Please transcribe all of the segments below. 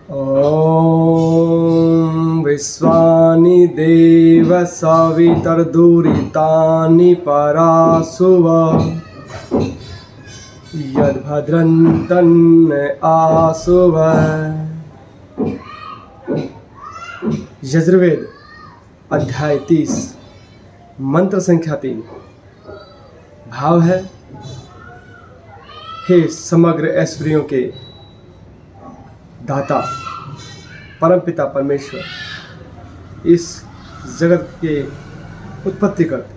ॐ विश्वानि देव सवितर्दुरितानि परासुव यद्भद्रन्तन् आसुव। यजुर्वेद अध्याय 30 मंत्र संख्या 3। भाव है, हे समग्र ऐश्वर्यों के दाता परमपिता परमेश्वर, इस जगत के उत्पत्ति करते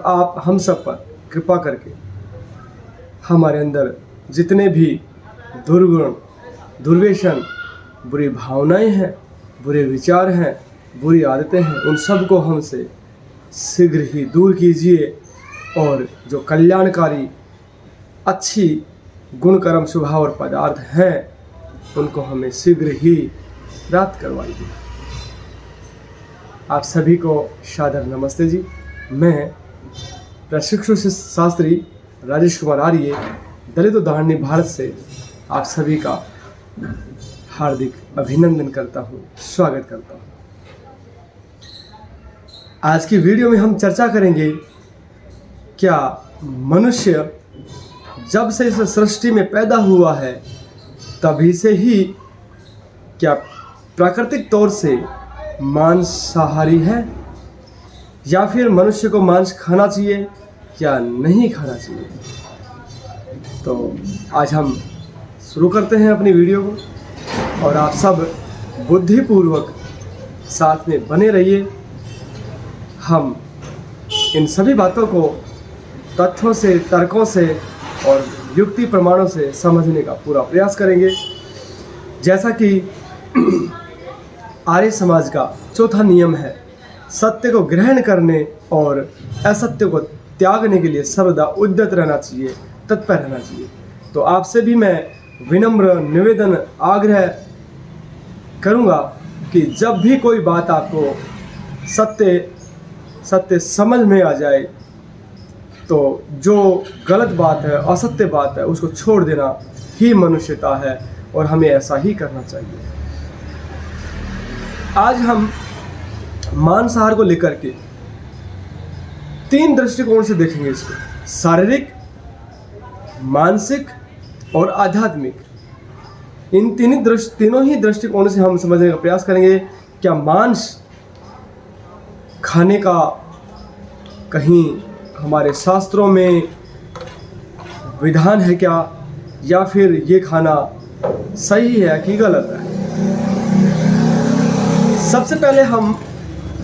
आप हम सब पर कृपा करके हमारे अंदर जितने भी दुर्गुण, दुर्व्यसन, बुरी भावनाएं हैं, बुरे विचार हैं, बुरी आदतें हैं, उन सब को हमसे शीघ्र ही दूर कीजिए और जो कल्याणकारी अच्छी गुण कर्म स्वभाव और पदार्थ हैं उनको हमें शीघ्र ही प्राप्त करवाइए। आप सभी को सादर नमस्ते जी। मैं प्रशिक्षु शास्त्री राजेश कुमार आर्य, दलित उदाहरणी भारत से आप सभी का हार्दिक अभिनंदन करता हूँ, स्वागत करता हूँ। आज की वीडियो में हम चर्चा करेंगे, क्या मनुष्य जब से इस सृष्टि में पैदा हुआ है तभी से ही क्या प्राकृतिक तौर से मांसाहारी है, या फिर मनुष्य को मांस खाना चाहिए या नहीं खाना चाहिए। तो आज हम शुरू करते हैं अपनी वीडियो को, और आप सब बुद्धिपूर्वक साथ में बने रहिए। हम इन सभी बातों को तथ्यों से, तर्कों से और युक्ति प्रमाणों से समझने का पूरा प्रयास करेंगे। जैसा कि आर्य समाज का चौथा नियम है, सत्य को ग्रहण करने और असत्य को त्यागने के लिए सर्वदा उद्यत रहना चाहिए, तत्पर रहना चाहिए। तो आपसे भी मैं विनम्र निवेदन, आग्रह करूंगा कि जब भी कोई बात आपको सत्य समझ में आ जाए तो जो गलत बात है, असत्य बात है, उसको छोड़ देना ही मनुष्यता है और हमें ऐसा ही करना चाहिए। आज हम मांसाहार को लेकर के 3 दृष्टिकोण से देखेंगे इसको, शारीरिक, मानसिक और आध्यात्मिक। इन तीनों ही दृष्टिकोण से हम समझने का प्रयास करेंगे। क्या मांस खाने का कहीं हमारे शास्त्रों में विधान है क्या, या फिर ये खाना सही है कि गलत है। सबसे पहले हम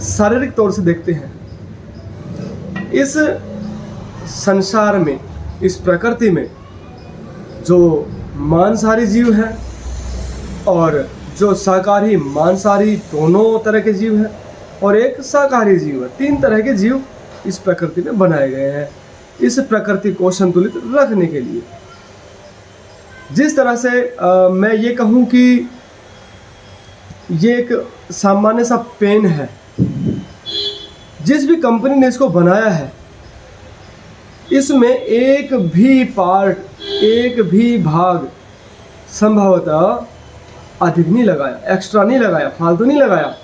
शारीरिक तौर से देखते हैं। इस संसार में, इस प्रकृति में जो मांसाहारी जीव हैं और जो शाकाहारी, मांसाहारी दोनों तरह के जीव हैं, और एक शाकाहारी जीव है। 3 तरह के जीव इस प्रकृति में बनाए गए हैं इस प्रकृति को संतुलित रखने के लिए। जिस तरह से मैं ये कहूँ कि ये एक सामान्य सा पेन है, जिस भी कंपनी ने इसको बनाया है, इसमें एक भी पार्ट, एक भी भाग संभवतः अधिक नहीं लगाया, एक्स्ट्रा नहीं लगाया, फालतू नहीं लगाया।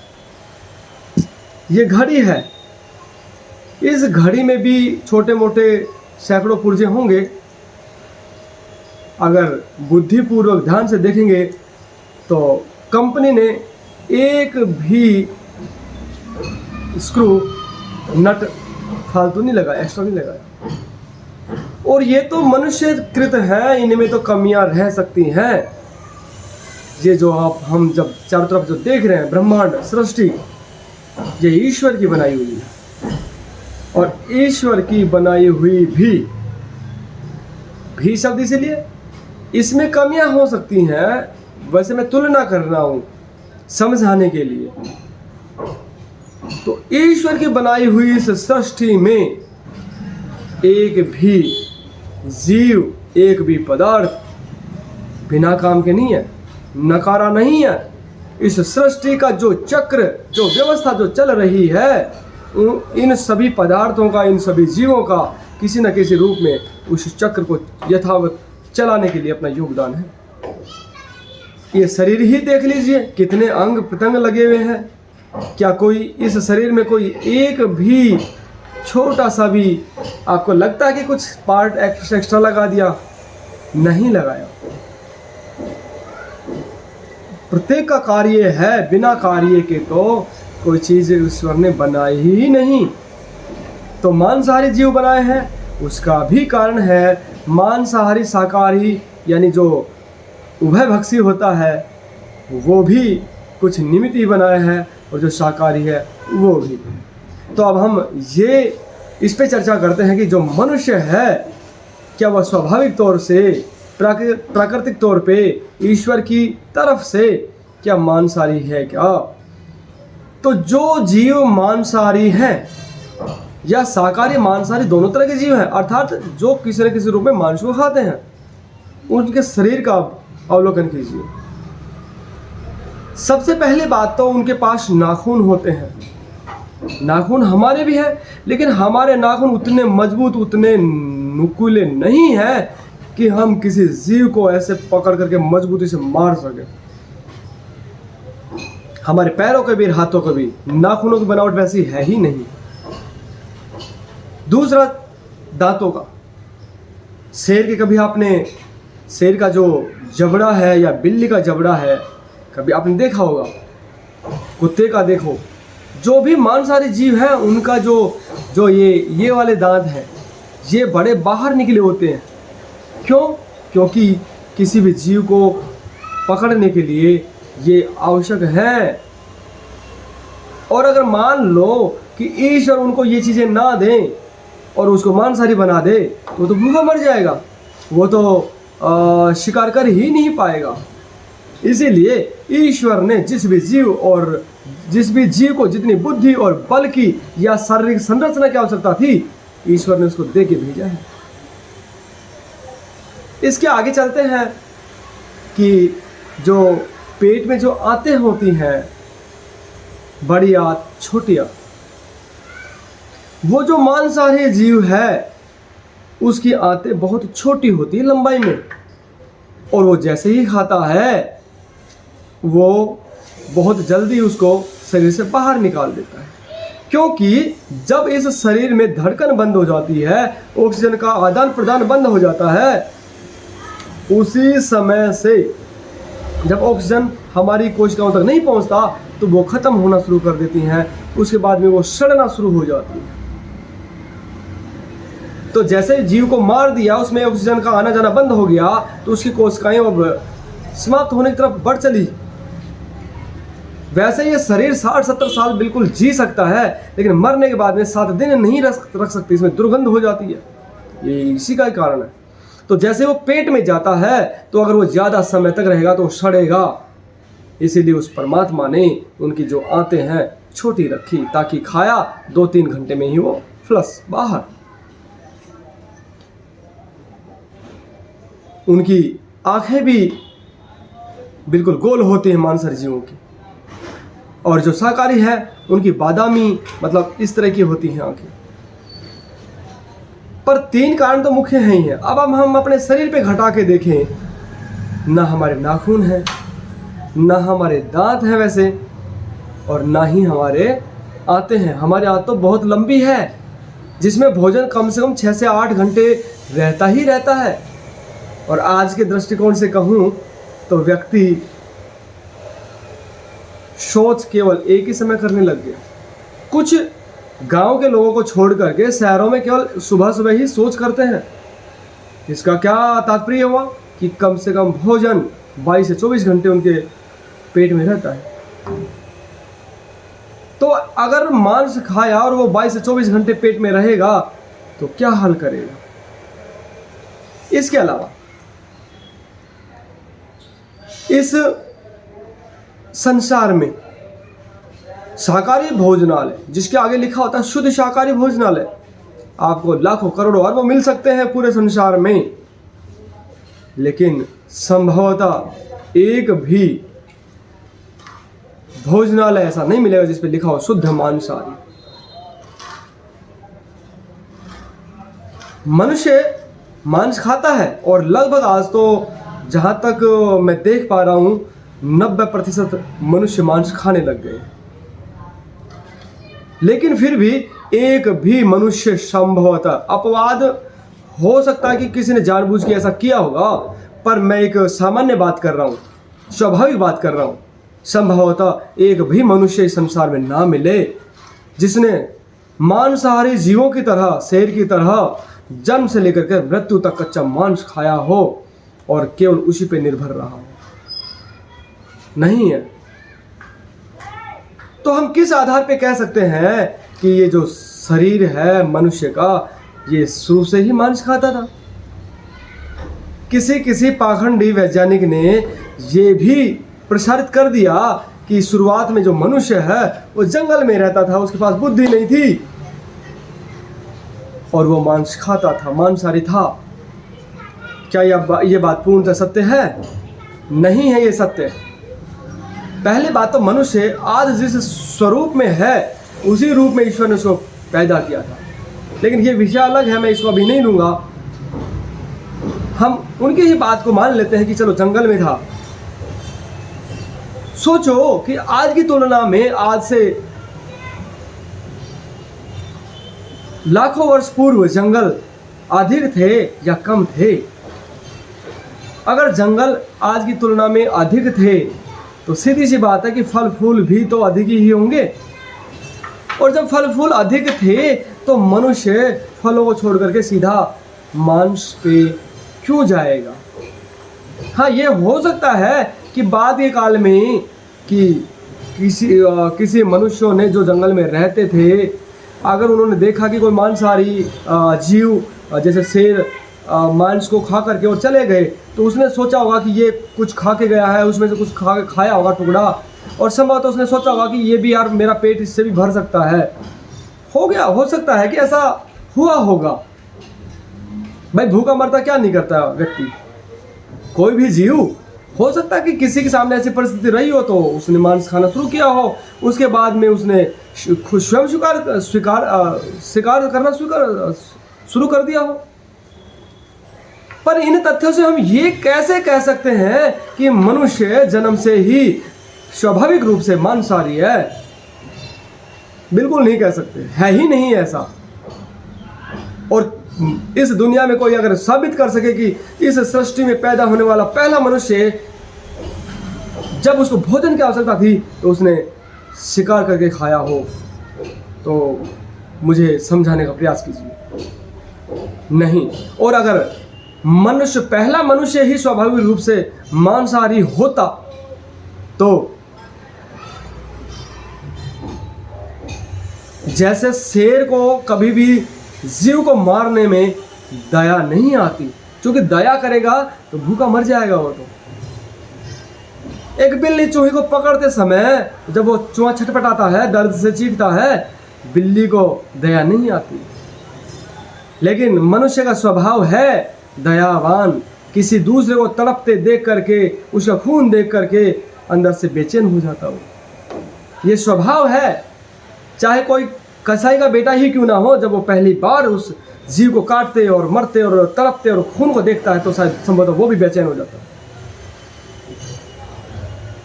ये घड़ी है, इस घड़ी में भी छोटे मोटे सैकड़ों पुर्जे होंगे। अगर बुद्धिपूर्वक ध्यान से देखेंगे तो कंपनी ने एक भी स्क्रू, नट फालतू नहीं लगाया, एक्स्ट्रा नहीं लगाया। और ये तो मनुष्य कृत है, इनमें तो कमियां रह सकती हैं। ये जो हम जब चारों तरफ जो देख रहे हैं, ब्रह्मांड, सृष्टि, ये ईश्वर की बनाई हुई है, और ईश्वर की बनाई हुई भी शब्द इसलिए, इसमें कमियां हो सकती हैं। वैसे मैं तुलना कर रहा हूं समझाने के लिए। तो ईश्वर की बनाई हुई इस सृष्टि में एक भी जीव, एक भी पदार्थ बिना काम के नहीं है, नकारा नहीं है। इस सृष्टि का जो चक्र, जो व्यवस्था जो चल रही है, इन सभी पदार्थों का, इन सभी जीवों का किसी न किसी रूप में उस चक्र को यथावत चलाने के लिए अपना योगदान है। ये शरीर ही देख लीजिए, कितने अंग प्रत्यंग लगे हुए हैं। क्या कोई इस शरीर में कोई एक भी छोटा सा भी आपको लगता है कि कुछ पार्ट एक्स्ट्रा लगा दिया? नहीं लगाया। प्रत्येक का कार्य है, बिना कार्य के तो कोई चीज़ ईश्वर ने बनाई ही नहीं। तो मांसाहारी जीव बनाए हैं, उसका भी कारण है मांसाहारी शाकाहारी, यानी जो उभय भक्षी होता है वो भी कुछ निमित्त ही बनाए हैं, और जो शाकाहारी है वो भी। तो अब हम ये इस पे चर्चा करते हैं कि जो मनुष्य है क्या वह स्वाभाविक तौर से प्राकृतिक तौर पे ईश्वर की तरफ से क्या मांसाहारी है क्या? तो जो जीव मांसाहारी हैं या शाकाहारी मांसाहारी दोनों तरह के जीव हैं, अर्थात जो किसी न किसी रूप में मांस को खाते हैं, उनके शरीर का अवलोकन कीजिए। सबसे पहली बात तो उनके पास नाखून होते हैं। नाखून हमारे भी हैं, लेकिन हमारे नाखून उतने मजबूत, उतने नुकीले नहीं हैं कि हम किसी जीव को ऐसे पकड़ करके मजबूती से मार सके। हमारे पैरों के भी, हाथों के भी नाखूनों की बनावट वैसी है ही नहीं। दूसरा, दांतों का। शेर के कभी आपने शेर का जो जबड़ा है या बिल्ली का जबड़ा है कभी आपने देखा होगा? कुत्ते का देखो, जो भी मांसाहारी जीव है उनका जो ये वाले दांत हैं ये बड़े बाहर निकले होते हैं। क्यों? क्योंकि किसी भी जीव को पकड़ने के लिए ये आवश्यक है। और अगर मान लो कि ईश्वर उनको ये चीज़ें ना दें और उसको मांसाहारी बना दे तो भूखा मर जाएगा, वो तो शिकार कर ही नहीं पाएगा। इसीलिए ईश्वर ने जिस भी जीव को जितनी बुद्धि और बल की या शारीरिक संरचना की आवश्यकता थी, ईश्वर ने उसको दे के भेजा है। इसके आगे चलते हैं कि जो पेट में जो आंतें होती हैं, बड़ी आंत, छोटी आंत, वो जो मांसाहारी जीव है उसकी आंतें बहुत छोटी होती है लंबाई में, और वो जैसे ही खाता है वो बहुत जल्दी उसको शरीर से बाहर निकाल देता है। क्योंकि जब इस शरीर में धड़कन बंद हो जाती है, ऑक्सीजन का आदान प्रदान बंद हो जाता है, उसी समय से जब ऑक्सीजन हमारी कोशिकाओं तक नहीं पहुंचता तो वो ख़त्म होना शुरू कर देती हैं। उसके बाद में वो सड़ना शुरू हो जाती है। तो जैसे जीव को मार दिया, उसमें ऑक्सीजन का आना जाना बंद हो गया, तो उसकी कोशिकाएं अब समाप्त होने की तरफ बढ़ चली। वैसे ये शरीर 60-70 साल बिल्कुल जी सकता है, लेकिन मरने के बाद में 7 दिन नहीं रख सकती, इसमें दुर्गंध हो जाती है। ये इसी का कारण है। तो जैसे वो पेट में जाता है तो अगर वो ज़्यादा समय तक रहेगा तो सड़ेगा। इसीलिए उस परमात्मा ने उनकी जो आंतें हैं छोटी रखी, ताकि खाया 2-3 घंटे में ही वो फ्लश बाहर। उनकी आंखें भी बिल्कुल गोल होती हैं मांसाहारी जीवों की, और जो शाकाहारी है उनकी बादामी, मतलब इस तरह की होती हैं आंखें। पर 3 कारण तो मुख्य हैं ही हैं। अब हम अपने शरीर पे घटा के देखें, ना हमारे नाखून हैं, ना हमारे दांत हैं वैसे, और ना ही हमारे आंतें हैं। हमारी आंत तो बहुत लंबी है, जिसमें भोजन कम से कम 6 से 8 घंटे रहता ही रहता है। और आज के दृष्टिकोण से कहूँ तो व्यक्ति शौच केवल एक ही समय करने लग गया। कुछ गांव के लोगों को छोड़ करके शहरों में केवल सुबह सुबह ही शौच करते हैं। इसका क्या तात्पर्य हुआ कि कम से कम भोजन 22 से 24 घंटे उनके पेट में रहता है। तो अगर मांस खाया और वो 22 से 24 घंटे पेट में रहेगा तो क्या हाल करेगा। इसके अलावा इस संसार में शाकाहारी भोजनालय, जिसके आगे लिखा होता है शुद्ध शाकाहारी भोजनालय, आपको लाखों करोड़ों अरबों मिल सकते हैं पूरे संसार में, लेकिन संभवतः एक भी भोजनालय ऐसा नहीं मिलेगा जिस पे लिखा हो शुद्ध मांसाहारी। मनुष्य मांस खाता है, और लगभग आज तो जहाँ तक मैं देख पा रहा हूँ 90% मनुष्य मांस खाने लग गए। लेकिन फिर भी एक भी मनुष्य संभवतः, अपवाद हो सकता है कि किसी ने जानबूझ के ऐसा किया होगा, पर मैं एक सामान्य बात कर रहा हूँ, स्वाभाविक बात कर रहा हूँ, संभवतः एक भी मनुष्य इस संसार में ना मिले जिसने मांसाहारी जीवों की तरह, शेर की तरह जन्म से लेकर के मृत्यु तक कच्चा मांस खाया हो और केवल उसी पे निर्भर रहा हो। नहीं है। तो हम किस आधार पे कह सकते हैं कि ये जो शरीर है मनुष्य का, ये शुरू से ही मांस खाता था? किसी पाखंडी वैज्ञानिक ने ये भी प्रसारित कर दिया कि शुरुआत में जो मनुष्य है वो जंगल में रहता था, उसके पास बुद्धि नहीं थी और वो मांस खाता था, मांसाहारी था। क्या ये बात पूर्णतः सत्य है? नहीं है ये सत्य। पहली बात तो मनुष्य आज जिस स्वरूप में है उसी रूप में ईश्वर ने उसको पैदा किया था। लेकिन ये विषय अलग है, मैं इसको अभी नहीं लूँगा। हम उनकी ही बात को मान लेते हैं कि चलो जंगल में था। सोचो कि आज की तुलना में आज से लाखों वर्ष पूर्व जंगल अधिक थे या कम थे? अगर जंगल आज की तुलना में अधिक थे तो सीधी सी बात है कि फल फूल भी तो अधिक ही होंगे। और जब फल फूल अधिक थे तो मनुष्य फलों को छोड़ करके सीधा मांस पे क्यों जाएगा? हाँ, ये हो सकता है कि बाद के काल में कि किसी मनुष्यों ने जो जंगल में रहते थे, अगर उन्होंने देखा कि कोई मांसाहारी जीव जैसे शेर मांस को खा करके और चले गए, तो उसने सोचा होगा कि ये कुछ खा के गया है, उसमें से कुछ खाया होगा टुकड़ा, और संभवतः उसने सोचा होगा कि ये भी यार मेरा पेट इससे भी भर सकता है। हो सकता है कि ऐसा हुआ होगा। भाई भूखा मरता क्या नहीं करता व्यक्ति, कोई भी जीव। हो सकता है कि किसी के सामने ऐसी परिस्थिति रही हो तो उसने मांस खाना शुरू किया हो, उसके बाद में उसने स्वयं शिकार करना शुरू कर दिया हो। पर इन तथ्यों से हम ये कैसे कह सकते हैं कि मनुष्य जन्म से ही स्वाभाविक रूप से मांसाहारी है? बिल्कुल नहीं कह सकते, है ही नहीं ऐसा। और इस दुनिया में कोई अगर साबित कर सके कि इस सृष्टि में पैदा होने वाला पहला मनुष्य जब उसको भोजन की आवश्यकता थी तो उसने शिकार करके खाया हो, तो मुझे समझाने का प्रयास कीजिए। नहीं। और अगर पहला मनुष्य ही स्वाभाविक रूप से मांसाहारी होता तो जैसे शेर को कभी भी जीव को मारने में दया नहीं आती, क्योंकि दया करेगा तो भूखा मर जाएगा वो। तो एक बिल्ली चूहे को पकड़ते समय जब वो चूहा छटपटाता है, दर्द से चीखता है, बिल्ली को दया नहीं आती। लेकिन मनुष्य का स्वभाव है दयावान। किसी दूसरे को तड़पते देख करके, उसका खून देख करके अंदर से बेचैन हो जाता हो। ये स्वभाव है। चाहे कोई कसाई का बेटा ही क्यों ना हो, जब वो पहली बार उस जीव को काटते और मरते और तड़पते और खून को देखता है तो शायद संभवतः वो भी बेचैन हो जाता है।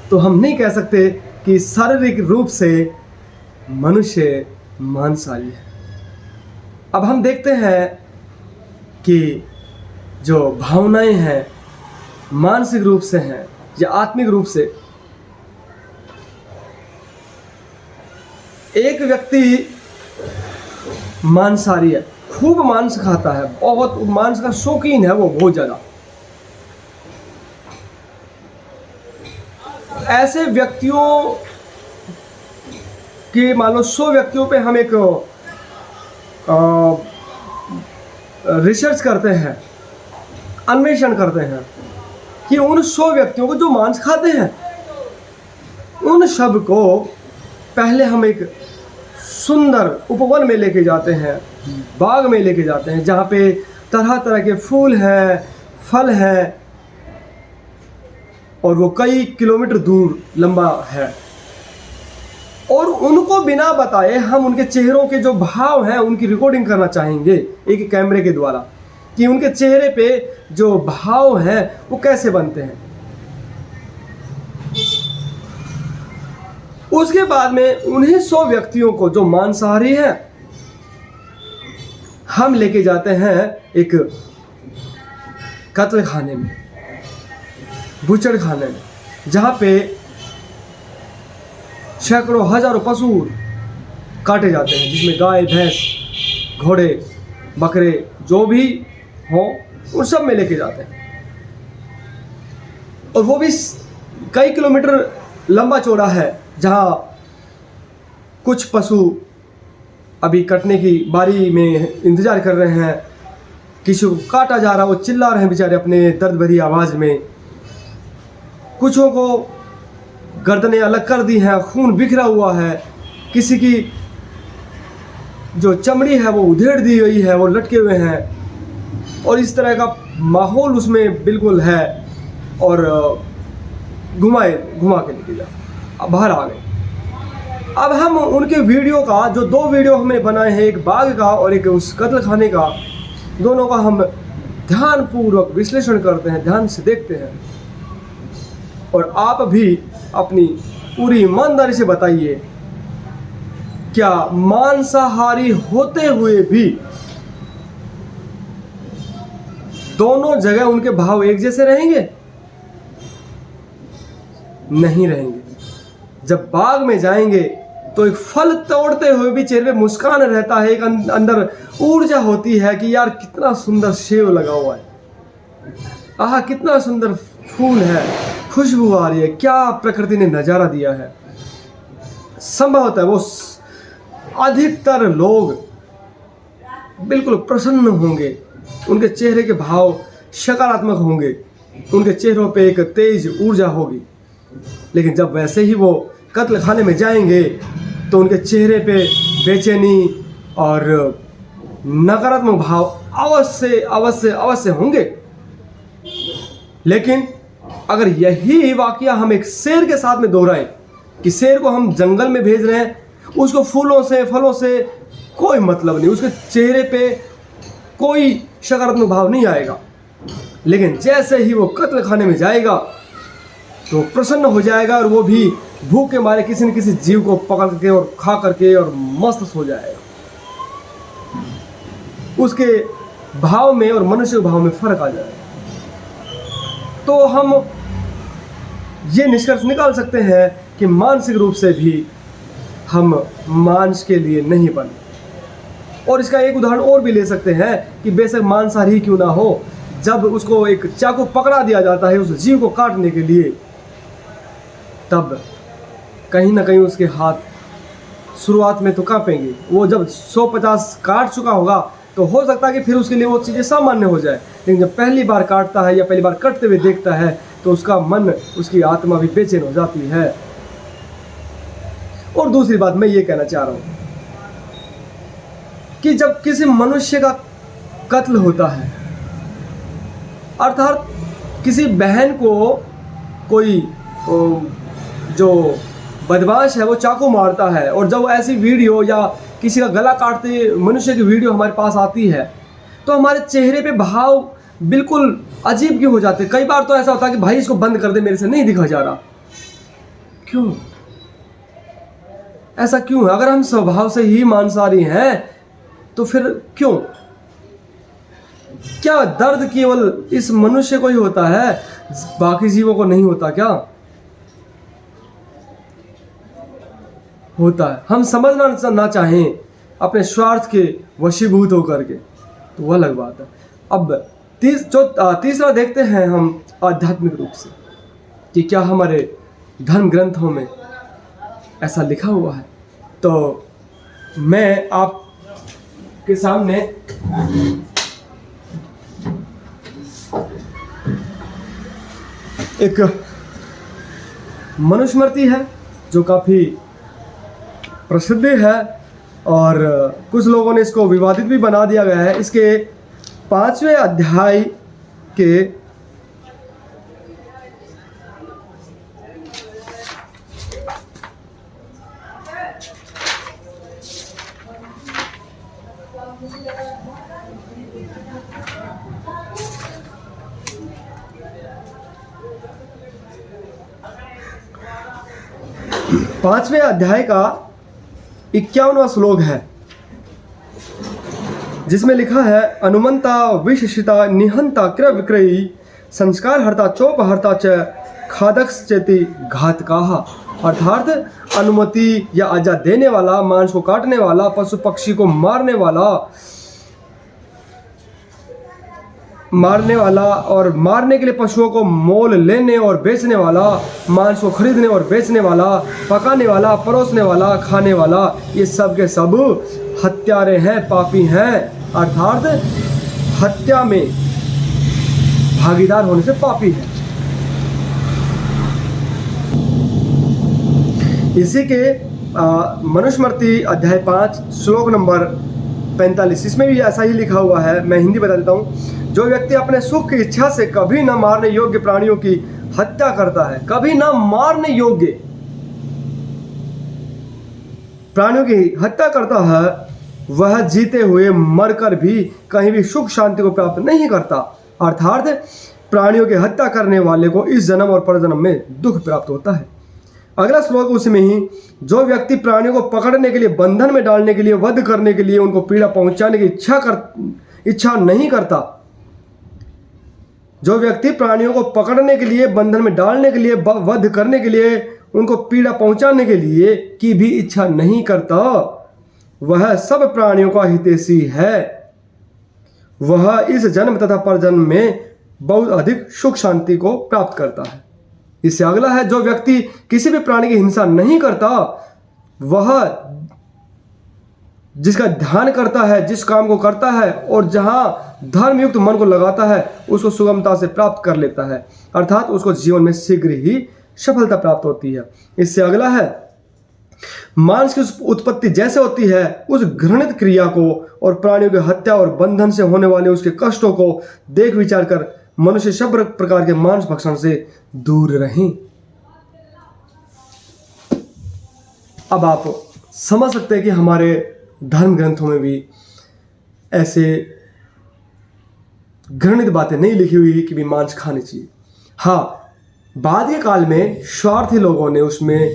तो हम नहीं कह सकते कि शारीरिक रूप से मनुष्य मांसाहारी है। अब हम देखते हैं कि जो भावनाएं हैं मानसिक रूप से हैं या आत्मिक रूप से। एक व्यक्ति मांसाहारी है, खूब मांस खाता है, बहुत मांस का शौकीन है वो, बहुत ज्यादा। ऐसे व्यक्तियों के मान लो 100 व्यक्तियों पे हम एक रिसर्च करते हैं, अन्वेषण करते हैं कि उन 100 व्यक्तियों को जो मांस खाते हैं, उन सब को पहले हम एक सुंदर उपवन में लेके जाते हैं, बाग में लेके जाते हैं, जहाँ पे तरह तरह के फूल हैं, फल हैं, और वो कई किलोमीटर दूर लंबा है। और उनको बिना बताए हम उनके चेहरों के जो भाव हैं उनकी रिकॉर्डिंग करना चाहेंगे एक कैमरे के द्वारा, कि उनके चेहरे पे जो भाव हैं वो कैसे बनते हैं। उसके बाद में उन्हीं 100 व्यक्तियों को जो मांसाहारी हैं हम लेके जाते हैं एक कत्ल खाने में, बुचड़ खाने में, जहाँ पे सैकड़ों हजारों पशु काटे जाते हैं, जिसमें गाय, भैंस, घोड़े, बकरे जो भी हों उन सब में लेके जाते हैं। और वो भी कई किलोमीटर लंबा चौड़ा है, जहाँ कुछ पशु अभी कटने की बारी में इंतज़ार कर रहे हैं, किसी को काटा जा रहा है, वो चिल्ला रहे हैं बेचारे अपने दर्द भरी आवाज़ में। कुछों को गर्दनें अलग कर दी हैं, खून बिखरा हुआ है, किसी की जो चमड़ी है वो उधेड़ दी गई है, वो लटके हुए हैं, और इस तरह का माहौल उसमें बिल्कुल है। और घुमा के लेके जा, अब बाहर आ गए। अब हम उनके वीडियो का, जो 2 वीडियो हमें बनाए हैं, एक बाघ का और एक उस कत्ल खाने का, दोनों का हम ध्यानपूर्वक विश्लेषण करते हैं, ध्यान से देखते हैं। और आप भी अपनी पूरी ईमानदारी से बताइए, क्या मांसाहारी होते हुए भी दोनों जगह उनके भाव एक जैसे रहेंगे? नहीं रहेंगे। जब बाग में जाएंगे तो एक फल तोड़ते हुए भी चेहरे पे मुस्कान रहता है, एक अंदर ऊर्जा होती है कि यार कितना सुंदर सेब लगा हुआ है, आहा कितना सुंदर फूल है, खुशबू आ रही है, क्या प्रकृति ने नज़ारा दिया है। संभवतः वो अधिकतर लोग बिल्कुल प्रसन्न होंगे, उनके चेहरे के भाव सकारात्मक होंगे, उनके चेहरों पे एक तेज ऊर्जा होगी। लेकिन जब वैसे ही वो कत्ल खाने में जाएंगे तो उनके चेहरे पे बेचैनी और नकारात्मक भाव अवश्य होंगे। लेकिन अगर यही वाकया हम एक शेर के साथ में दोहराएं कि शेर को हम जंगल में भेज रहे हैं, उसको फूलों से, फलों से कोई मतलब नहीं, उसके चेहरे पे कोई सकारात्मक भाव नहीं आएगा। लेकिन जैसे ही वो कत्ल खाने में जाएगा तो प्रसन्न हो जाएगा, और वो भी भूख के मारे किसी न किसी जीव को पकड़ के और खा करके और मस्त हो जाएगा। उसके भाव में और मनुष्य के भाव में फर्क आ जाएगा। तो हम ये निष्कर्ष निकाल सकते हैं कि मानसिक रूप से भी हम मांस के लिए नहीं बने। और इसका एक उदाहरण और भी ले सकते हैं कि बेशक मांसाहारी ही क्यों ना हो, जब उसको एक चाकू पकड़ा दिया जाता है उस जीव को काटने के लिए, तब कहीं ना कहीं उसके हाथ शुरुआत में तो कांपेंगे। वो जब 150 काट चुका होगा तो हो सकता है कि फिर उसके लिए वो चीज़ें सामान्य हो जाए। लेकिन जब पहली बार काटता है या पहली बार कटते हुए देखता है तो उसका मन, उसकी आत्मा भी बेचैन हो जाती है। और दूसरी बात मैं ये कहना चाह रहा हूँ कि जब किसी मनुष्य का कत्ल होता है, अर्थात किसी बहन को कोई जो बदमाश है वो चाकू मारता है, और जब ऐसी वीडियो या किसी का गला काटते मनुष्य की वीडियो हमारे पास आती है तो हमारे चेहरे पे भाव बिल्कुल अजीब क्यों हो जाते हैं। कई बार तो ऐसा होता है कि भाई इसको बंद कर दे, मेरे से नहीं दिखा जा रहा। क्यों ऐसा क्यों है? अगर हम स्वभाव से ही मांसाहारी हैं तो फिर क्यों? क्या दर्द केवल इस मनुष्य को ही होता है, बाकी जीवों को नहीं होता क्या? होता है। हम समझना ना चाहें अपने स्वार्थ के वशीभूत होकर के तो वह अलग बात है। अब तीसरा देखते हैं हम आध्यात्मिक रूप से कि क्या हमारे धर्म ग्रंथों में ऐसा लिखा हुआ है। तो मैं आपके सामने एक मनुस्मृति है जो काफ़ी प्रसिद्ध है, और कुछ लोगों ने इसको विवादित भी बना दिया गया है। इसके 5वें अध्याय के 5वें अध्याय का 51वां श्लोक है, जिसमें लिखा है, अनुमंता विशेषिता निहंता क्रय विक्रयी संस्कार हरता चोप हरता च खादक्स चेति घातकाः। अर्थात अनुमति या आज्ञा देने वाला, मांस को काटने वाला, पशु पक्षी को मारने वाला और मारने के लिए पशुओं को मोल लेने और बेचने वाला, मांस को खरीदने और बेचने वाला, पकाने वाला, परोसने वाला, खाने वाला, ये सब के सब हत्यारे हैं, पापी हैं। अर्थात हत्या में भागीदार होने से पापी है। इसी के मनुस्मृति अध्याय 5 श्लोक नंबर 45, इसमें भी ऐसा ही लिखा हुआ है। मैं हिंदी बता देता हूँ। जो व्यक्ति अपने सुख की इच्छा से कभी न मारने योग्य प्राणियों की हत्या करता है, कभी न मारने योग्य प्राणियों की हत्या करता है, वह जीते हुए मरकर भी कहीं भी सुख शांति को प्राप्त नहीं करता। अर्थात प्राणियों की हत्या करने वाले को इस जन्म और परजन्म में दुख प्राप्त होता है। अगला श्लोक उसमें ही, जो व्यक्ति प्राणियों को पकड़ने के लिए, बंधन में डालने के लिए, वध करने के लिए, उनको पीड़ा पहुंचाने की इच्छा नहीं करता, जो व्यक्ति प्राणियों को पकड़ने के लिए, बंधन में डालने के लिए, वध करने के लिए, उनको पीड़ा पहुंचाने के लिए की भी इच्छा नहीं करता, वह सब प्राणियों का हितैषी है। वह इस जन्म तथा परजन्म में बहुत अधिक सुख शांति को प्राप्त करता है। इससे अगला है, जो व्यक्ति किसी भी प्राणी की हिंसा नहीं करता, वह जिसका ध्यान करता है, जिस काम को करता है और जहां धर्मयुक्त मन को लगाता है, उसको सुगमता से प्राप्त कर लेता है। अर्थात उसको जीवन में शीघ्र ही सफलता प्राप्त होती है। इससे अगला है, मांस की उत्पत्ति जैसे होती है, उस घृणित क्रिया को और प्राणियों की हत्या और बंधन से होने वाले उसके कष्टों को देख विचार कर मनुष्य सब प्रकार के मांस भक्षण से दूर रहें। अब आप समझ सकते हैं कि हमारे धर्म ग्रंथों में भी ऐसे घृणित बातें नहीं लिखी हुई कि भी मांस खाने चाहिए। हाँ, बाद के काल में स्वार्थी लोगों ने उसमें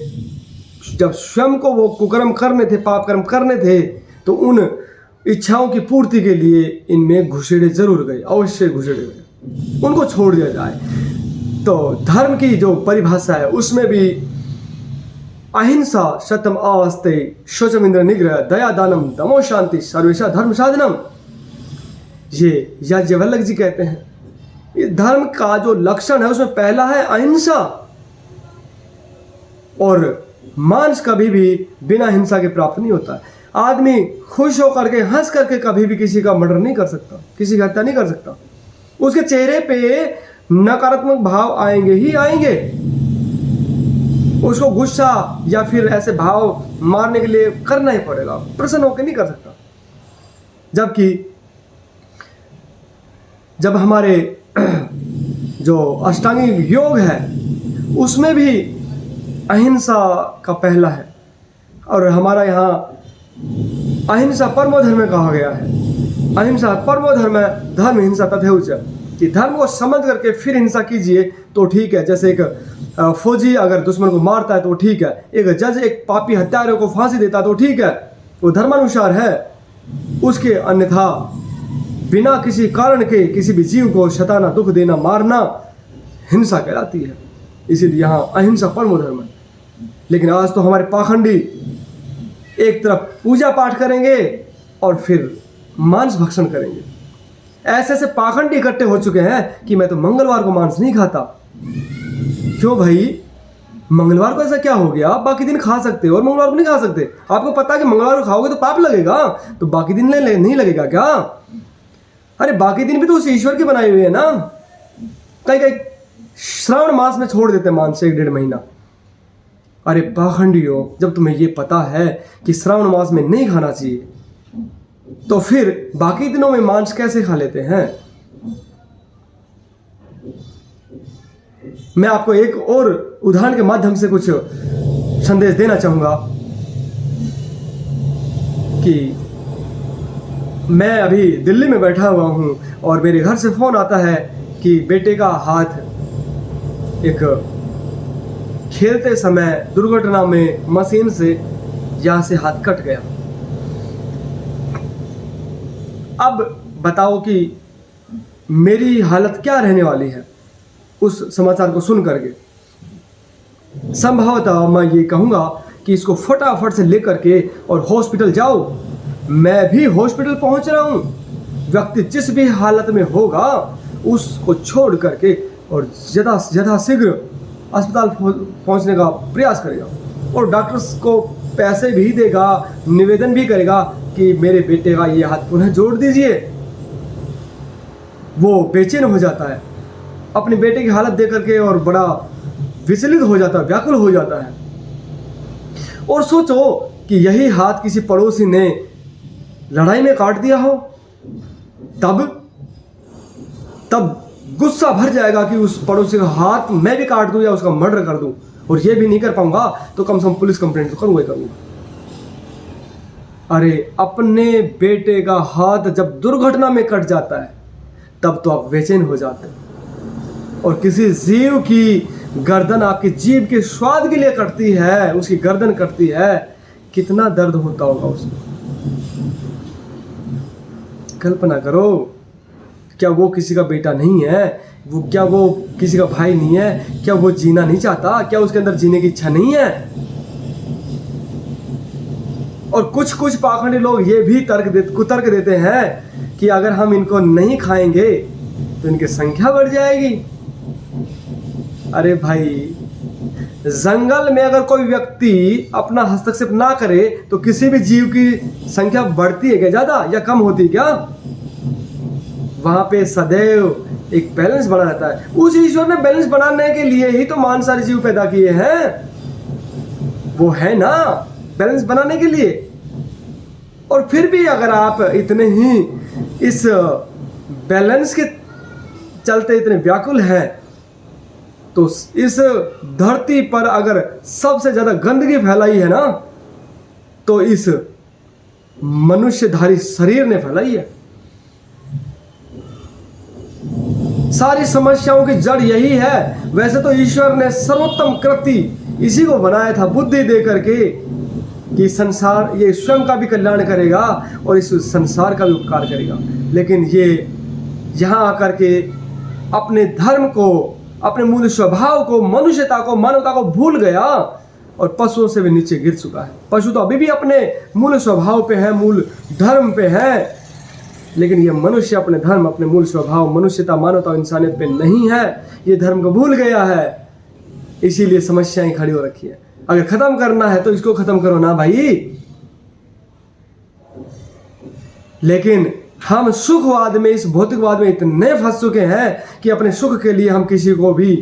जब स्वयं को वो कुकर्म करने थे, पाप कर्म करने थे, तो उन इच्छाओं की पूर्ति के लिए इनमें घुसेड़े जरूर गए, अवश्य घुसेड़े गए, उनको छोड़ दिया जाए। तो धर्म की जो परिभाषा है उसमें भी अहिंसा सत्यम आस्ते शौचम इंद्र निग्रह दया दानम दमो शांति सर्वेशा धर्म साधनम, ये याज्ञवल्क्य जी कहते हैं। इस धर्म का जो लक्षण है उसमें पहला है अहिंसा, और मांस कभी भी बिना हिंसा के प्राप्त नहीं होता है। आदमी खुश होकर के, हंस करके कभी भी किसी का मर्डर नहीं कर सकता, किसी की हत्या नहीं कर सकता। उसके चेहरे पे नकारात्मक भाव आएंगे ही आएंगे। उसको गुस्सा या फिर ऐसे भाव मारने के लिए करना ही पड़ेगा, प्रसन्न होकर नहीं कर सकता। जबकि जब हमारे जो अष्टांगिक योग है उसमें भी अहिंसा का पहला है, और हमारा यहाँ अहिंसा परमो धर्म कहा गया है। अहिंसा परमो धर्म, धर्म हिंसा तथैवच, कि धर्म को समझ करके फिर हिंसा कीजिए तो ठीक है। जैसे एक फौजी अगर दुश्मन को मारता है तो ठीक है, एक जज एक पापी हत्यारे को फांसी देता तो ठीक है, वो धर्मानुसार है। उसके अन्यथा बिना किसी कारण के किसी भी जीव को सताना, दुख देना, मारना हिंसा कहलाती है। इसीलिए यहाँ अहिंसा परमो धर्म है। लेकिन आज तो हमारे पाखंडी एक तरफ पूजा पाठ करेंगे और फिर मांस भक्षण करेंगे। ऐसे ऐसे पाखंडी इकट्ठे हो चुके हैं कि मैं तो मंगलवार को मांस नहीं खाता। क्यों भाई, मंगलवार को ऐसा क्या हो गया? बाकी दिन खा सकते हो और मंगलवार को नहीं खा सकते। आपको पता है कि मंगलवार को खाओगे तो पाप लगेगा, तो बाकी दिन नहीं लगेगा क्या? अरे बाकी दिन भी तो उस ईश्वर के बनाए हुए हैं ना। कई कई श्रावण मास में छोड़ देते मांस 1-1.5 महीना। अरे पाखंडियों, जब तुम्हें ये पता है कि श्रावण मास में नहीं खाना चाहिए, तो फिर बाकी दिनों में मांस कैसे खा लेते हैं? मैं आपको एक और उदाहरण के माध्यम से कुछ संदेश देना चाहूंगा कि मैं अभी दिल्ली में बैठा हुआ हूं और मेरे घर से फोन आता है कि बेटे का हाथ एक खेलते समय दुर्घटना में मशीन से यहाँ से हाथ कट गया। अब बताओ कि मेरी हालत क्या रहने वाली है उस समाचार को सुन करके। संभवतः मैं ये कहूँगा कि इसको फटाफट से लेकर के और हॉस्पिटल जाओ। मैं भी हॉस्पिटल पहुँच रहा हूँ। व्यक्ति जिस भी हालत में होगा उसको छोड़ करके और ज़्यादा शीघ्र अस्पताल पहुँचने का प्रयास करेगा और डॉक्टर्स को पैसे भी देगा, निवेदन भी करेगा कि मेरे बेटे का ये हाथ पुनः जोड़ दीजिए। वो बेचैन हो जाता है अपने बेटे की हालत देख करके और बड़ा विचलित हो जाता है, व्याकुल हो जाता है। और सोचो कि यही हाथ किसी पड़ोसी ने लड़ाई में काट दिया हो, तब गुस्सा भर जाएगा कि उस पड़ोसी का हाथ मैं भी काट दूं या उसका मर्डर कर दूं, और ये भी नहीं कर पाऊंगा तो कम से कम पुलिस कंप्लेंट तो करूंगा ही करूंगा। अरे अपने बेटे का हाथ जब दुर्घटना में कट जाता है तब तो आप बेचैन हो जाते हैं, और किसी जीव की गर्दन आपकी जीभ के स्वाद के लिए कटती है, उसकी गर्दन कटती है, कितना दर्द होता होगा उसको। कल्पना करो, क्या वो किसी का बेटा नहीं है? क्या वो किसी का भाई नहीं है? क्या वो जीना नहीं चाहता? क्या उसके अंदर जीने की इच्छा नहीं है? और कुछ पाखंडी लोग ये भी कुतर्क देते हैं कि अगर हम इनको नहीं खाएंगे तो इनकी संख्या बढ़ जाएगी। अरे भाई, जंगल में अगर कोई व्यक्ति अपना हस्तक्षेप ना करे तो किसी भी जीव की संख्या बढ़ती है क्या ज्यादा या कम होती है क्या? वहां पे सदैव एक बैलेंस बना रहता है। उस ईश्वर ने बैलेंस बनाने के लिए ही तो मांसाहारी जीव पैदा किए हैं, वो है ना बैलेंस बनाने के लिए। और फिर भी अगर आप इतने ही इस बैलेंस के चलते इतने व्याकुल हैं तो इस धरती पर अगर सबसे ज्यादा गंदगी फैलाई है ना तो इस मनुष्यधारी शरीर ने फैलाई है। सारी समस्याओं की जड़ यही है। वैसे तो ईश्वर ने सर्वोत्तम कृति इसी को बनाया था, बुद्धि दे करके कि संसार ये स्वयं का भी कल्याण करेगा और इस संसार का भी उपकार करेगा। लेकिन ये यहाँ आकर के अपने धर्म को, अपने मूल स्वभाव को, मनुष्यता को, मानवता को भूल गया और पशुओं से भी नीचे गिर चुका है। पशु तो अभी भी अपने मूल स्वभाव पे है, मूल धर्म पे है, लेकिन ये मनुष्य अपने धर्म, अपने मूल स्वभाव, मनुष्यता, मानवता, इंसानियत पे नहीं है। ये धर्म को भूल गया है, इसीलिए समस्याएं खड़ी हो रखी है। अगर खत्म करना है तो इसको खत्म करो ना भाई। लेकिन हम सुखवाद में, इस भौतिकवाद में इतने फंस चुके हैं कि अपने सुख के लिए हम किसी को भी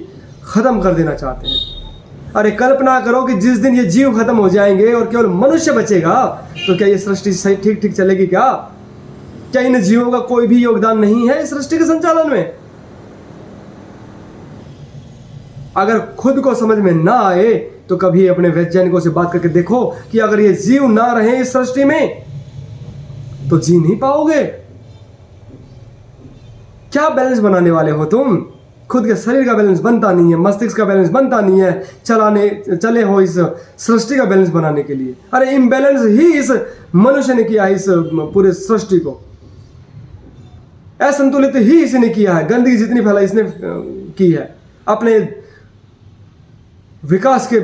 खत्म कर देना चाहते हैं। अरे कल्पना करो कि जिस दिन ये जीव खत्म हो जाएंगे और केवल मनुष्य बचेगा तो क्या ये सृष्टि सही ठीक चलेगी क्या? क्या इन जीवों का कोई भी योगदान नहीं है इस सृष्टि के संचालन में? अगर खुद को समझ में ना आए तो कभी अपने वैज्ञानिकों से बात करके देखो कि अगर ये जीव ना रहे इस सृष्टि में तो जी नहीं पाओगे। क्या बैलेंस बनाने वाले हो तुम? खुद के शरीर का बैलेंस बनता नहीं है, मस्तिष्क का बैलेंस बनता नहीं है, चले हो इस सृष्टि का बैलेंस बनाने के लिए। अरे इम्बैलेंस ही इस मनुष्य ने किया है, इस पूरे सृष्टि को असंतुलित ही इसने किया है। गंदगी जितनी फैलाई इसने की है अपने विकास के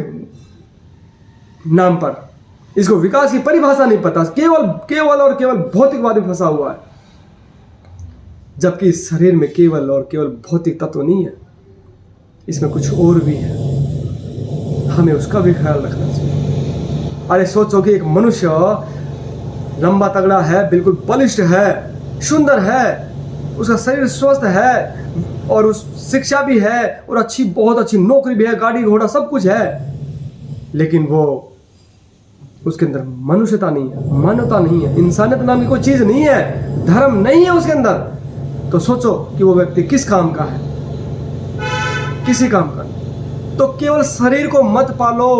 नाम पर। इसको विकास की परिभाषा नहीं पता, केवल और केवल भौतिकवाद में फंसा हुआ है, जबकि इस शरीर में केवल और केवल भौतिक तत्व नहीं है, इसमें कुछ और भी है। हमें उसका भी ख्याल रखना चाहिए। अरे सोचो कि एक मनुष्य लंबा तगड़ा है, बिल्कुल बलिष्ठ है, सुंदर है, उसका शरीर स्वस्थ है और उस शिक्षा भी है और बहुत अच्छी नौकरी भी है, गाड़ी घोड़ा सब कुछ है, लेकिन वो उसके अंदर मनुष्यता नहीं है, मानवता नहीं है, इंसानियत नाम की कोई चीज नहीं है, धर्म नहीं है उसके अंदर। तो सोचो कि वो व्यक्ति किस काम का है? किसी काम का नहीं। तो केवल शरीर को मत पालो,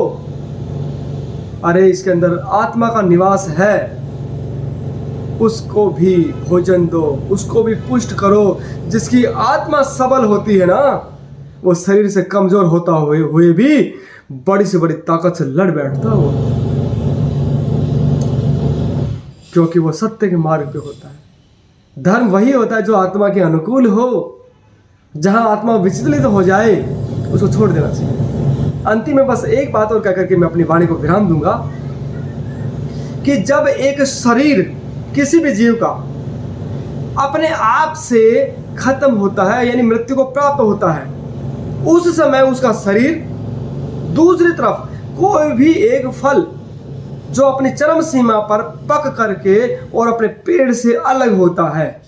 अरे इसके अंदर आत्मा का निवास है, उसको भी भोजन दो, उसको भी पुष्ट करो। जिसकी आत्मा सबल होती है ना, वो शरीर से कमजोर होता हुए भी बड़ी से बड़ी ताकत से लड़ बैठता है वो, क्योंकि वो सत्य के मार्ग पे होता है। धर्म वही होता है जो आत्मा के अनुकूल हो। जहां आत्मा विचलित हो जाए उसको छोड़ देना चाहिए। अंतिम में बस एक बात और कह करके मैं अपनी वाणी को विराम दूंगा कि जब एक शरीर किसी भी जीव का अपने आप से खत्म होता है, यानी मृत्यु को प्राप्त होता है, उस समय उसका शरीर दूसरी तरफ कोई भी एक फल जो अपनी चरम सीमा पर पक करके और अपने पेड़ से अलग होता है,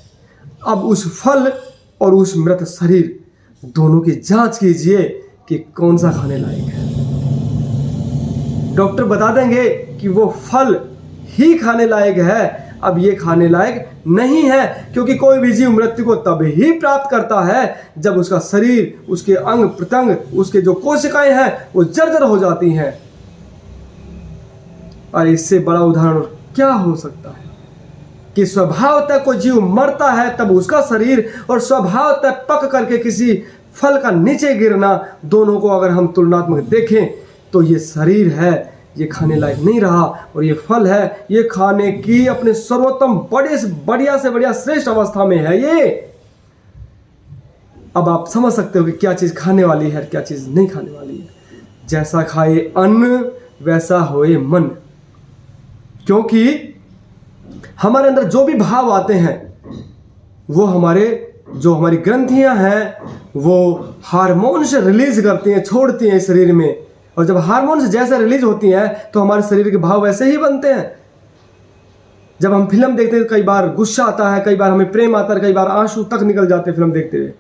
अब उस फल और उस मृत शरीर दोनों की जांच कीजिए कि कौन सा खाने लायक है। डॉक्टर बता देंगे कि वो फल ही खाने लायक है, अब ये खाने लायक नहीं है, क्योंकि कोई भी जीव मृत्यु को तब ही प्राप्त करता है जब उसका शरीर, उसके अंग प्रत्यंग, उसके जो कोशिकाएं हैं वो जर्जर हो जाती हैं। और इससे बड़ा उदाहरण क्या हो सकता है कि स्वभावतः कोई जीव मरता है तब उसका शरीर और स्वभावतः पक करके किसी फल का नीचे गिरना, दोनों को अगर हम तुलनात्मक देखें तो ये शरीर है, ये खाने लायक नहीं रहा, और ये फल है, ये खाने की अपने सर्वोत्तम बढ़िया से बढ़िया श्रेष्ठ अवस्था में है ये। अब आप समझ सकते हो कि क्या चीज खाने वाली है, क्या चीज नहीं खाने वाली है। जैसा खाए अन्न वैसा होए मन, क्योंकि हमारे अंदर जो भी भाव आते हैं वो हमारी ग्रंथियां हैं वो हार्मोन्स रिलीज करती हैं, छोड़ती हैं शरीर में, और जब हार्मोन्स जैसे रिलीज होती हैं तो हमारे शरीर के भाव वैसे ही बनते हैं। जब हम फिल्म देखते हैं कई बार गुस्सा आता है, कई बार हमें प्रेम आता है, कई बार आंसू तक निकल जाते हैं फिल्म देखते हुए।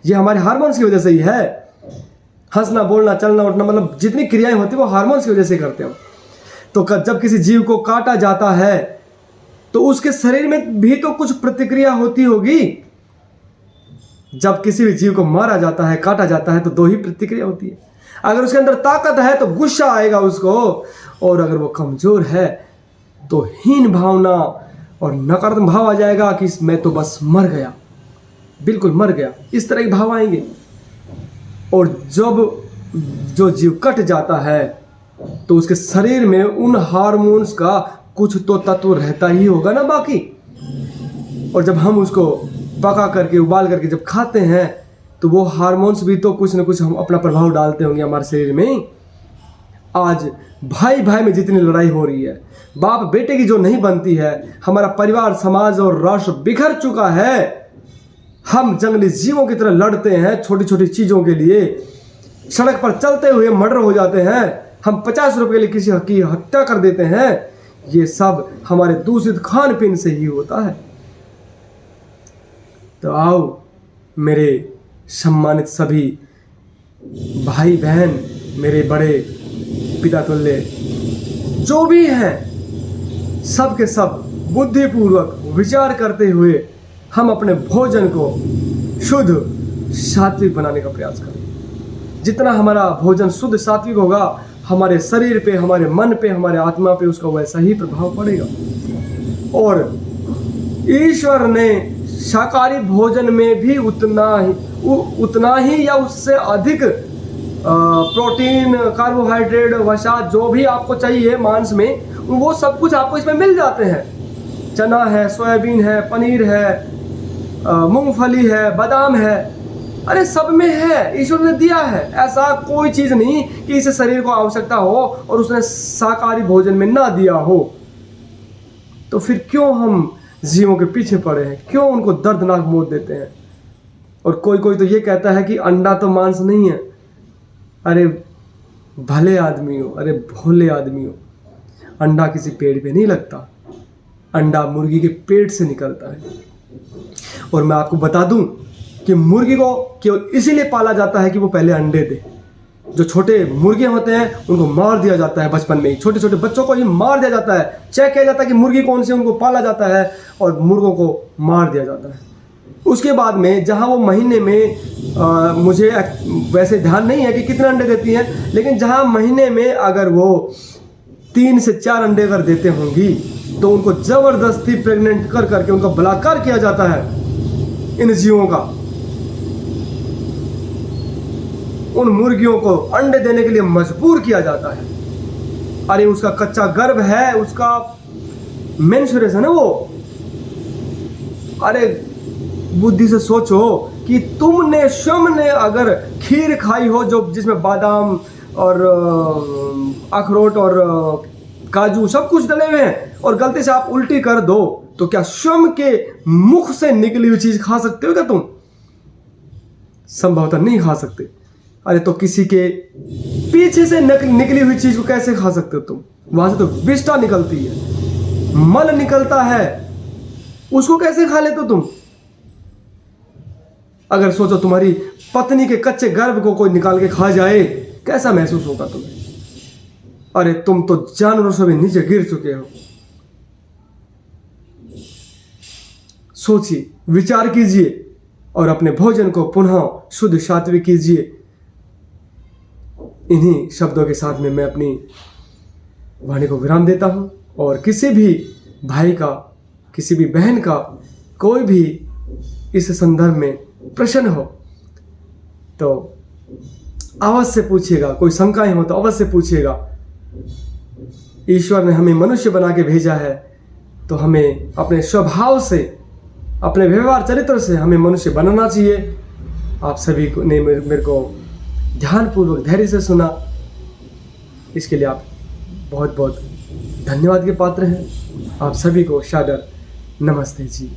ये हमारे हार्मोन्स की वजह से ही है। हंसना, बोलना, चलना, उठना, मतलब जितनी क्रियाएं होती है वो हार्मोन्स की वजह से करते हैं। तो जब किसी जीव को काटा जाता है तो उसके शरीर में भी तो कुछ प्रतिक्रिया होती होगी। जब किसी भी जीव को मारा जाता है, काटा जाता है, तो दो ही प्रतिक्रिया होती है। अगर उसके अंदर ताकत है तो गुस्सा आएगा उसको, और अगर वो कमजोर है तो हीन भावना और नकारात्मक भाव आ जाएगा कि मैं तो बस मर गया, बिल्कुल मर गया, इस तरह के भाव आएंगे। और जब जो जीव कट जाता है तो उसके शरीर में उन हार्मोन्स का कुछ तो तत्व रहता ही होगा ना बाकी। और जब हम उसको पका करके, उबाल करके जब खाते हैं तो वो हार्मोन्स भी तो कुछ न कुछ हम अपना प्रभाव डालते होंगे हमारे शरीर में। आज भाई भाई में जितनी लड़ाई हो रही है, बाप बेटे की जो नहीं बनती है, हमारा परिवार, समाज और राष्ट्र बिखर चुका है। हम जंगली जीवों की तरह लड़ते हैं छोटी छोटी चीज़ों के लिए, सड़क पर चलते हुए मर्डर हो जाते हैं, हम 50 रुपए के लिए किसी की हत्या कर देते हैं। ये सब हमारे दूषित खान पीन से ही होता है। तो आओ मेरे सम्मानित सभी भाई बहन, मेरे बड़े पिता तुल्य जो भी हैं, सब के सब बुद्धिपूर्वक विचार करते हुए हम अपने भोजन को शुद्ध सात्विक बनाने का प्रयास करें। जितना हमारा भोजन शुद्ध सात्विक होगा, हमारे शरीर पे, हमारे मन पे, हमारे आत्मा पे उसका वैसा ही प्रभाव पड़ेगा। और ईश्वर ने शाकाहारी भोजन में भी उतना ही या उससे अधिक प्रोटीन, कार्बोहाइड्रेट, वसा जो भी आपको चाहिए मांस में, वो सब कुछ आपको इसमें मिल जाते हैं। चना है, सोयाबीन है, पनीर है, मूंगफली है, बादाम है, अरे सब में है, ईश्वर ने दिया है। ऐसा कोई चीज़ नहीं कि इसे शरीर को आवश्यकता हो और उसने शाकाहारी भोजन में ना दिया हो। तो फिर क्यों हम जीवों के पीछे पड़े हैं, क्यों उनको दर्दनाक मौत देते हैं? और कोई तो ये कहता है कि अंडा तो मांस नहीं है। अरे भले आदमी हो, अरे भोले आदमी हो, अंडा किसी पेड़ पे नहीं लगता, अंडा मुर्गी के पेट से निकलता है। और मैं आपको बता दूं कि मुर्गी को केवल इसीलिए पाला जाता है कि वो पहले अंडे दे। जो छोटे मुर्गे होते हैं उनको मार दिया जाता है बचपन में ही, छोटे छोटे बच्चों को ही मार दिया जाता है। चेक किया जाता है कि मुर्गी कौन सी, उनको पाला जाता है और मुर्गों को मार दिया जाता है। उसके बाद में जहाँ वो महीने में मुझे वैसे ध्यान नहीं है कि कितने अंडे देती हैं, लेकिन जहाँ महीने में अगर वो 3 से 4 अंडे अगर देते होंगी तो उनको ज़बरदस्ती प्रेग्नेंट कर करके उनका बलात्कार किया जाता है इन जीवों का। उन मुर्गियों को अंडे देने के लिए मजबूर किया जाता है। अरे उसका कच्चा गर्भ है, उसका मेंस्ट्रुएशन है वो। अरे बुद्धि से सोचो कि तुमने स्वयं ने अगर खीर खाई हो जो जिसमें बादाम और अखरोट और काजू सब कुछ डले हुए हैं और गलती से आप उल्टी कर दो, तो क्या स्वयं के मुख से निकली हुई चीज खा सकते हो क्या तुम? संभवतः नहीं खा सकते। अरे तो किसी के पीछे से निकली हुई चीज को कैसे खा सकते हो तुम? वहां से तो विष्ठा निकलती है, मल निकलता है, उसको कैसे खा लेते हो तुम? अगर सोचो तुम्हारी पत्नी के कच्चे गर्भ को कोई निकाल के खा जाए, कैसा महसूस होगा तुम्हें? अरे तुम तो जानवरों से भी नीचे गिर चुके हो। सोचिए, विचार कीजिए और अपने भोजन को पुनः शुद्ध सात्विक कीजिए। इन्हीं शब्दों के साथ में मैं अपनी वाणी को विराम देता हूं। और किसी भी भाई का, किसी भी बहन का कोई भी इस संदर्भ में प्रश्न हो तो अवश्य पूछिएगा, कोई शंकाएं हो तो अवश्य पूछिएगा। ईश्वर ने हमें मनुष्य बना के भेजा है तो हमें अपने स्वभाव से, अपने व्यवहार चरित्र से हमें मनुष्य बनाना चाहिए। आप सभी ने मेरे को ध्यानपूर्वक धैर्य से सुना, इसके लिए आप बहुत बहुत धन्यवाद के पात्र हैं। आप सभी को सादर नमस्ते जी।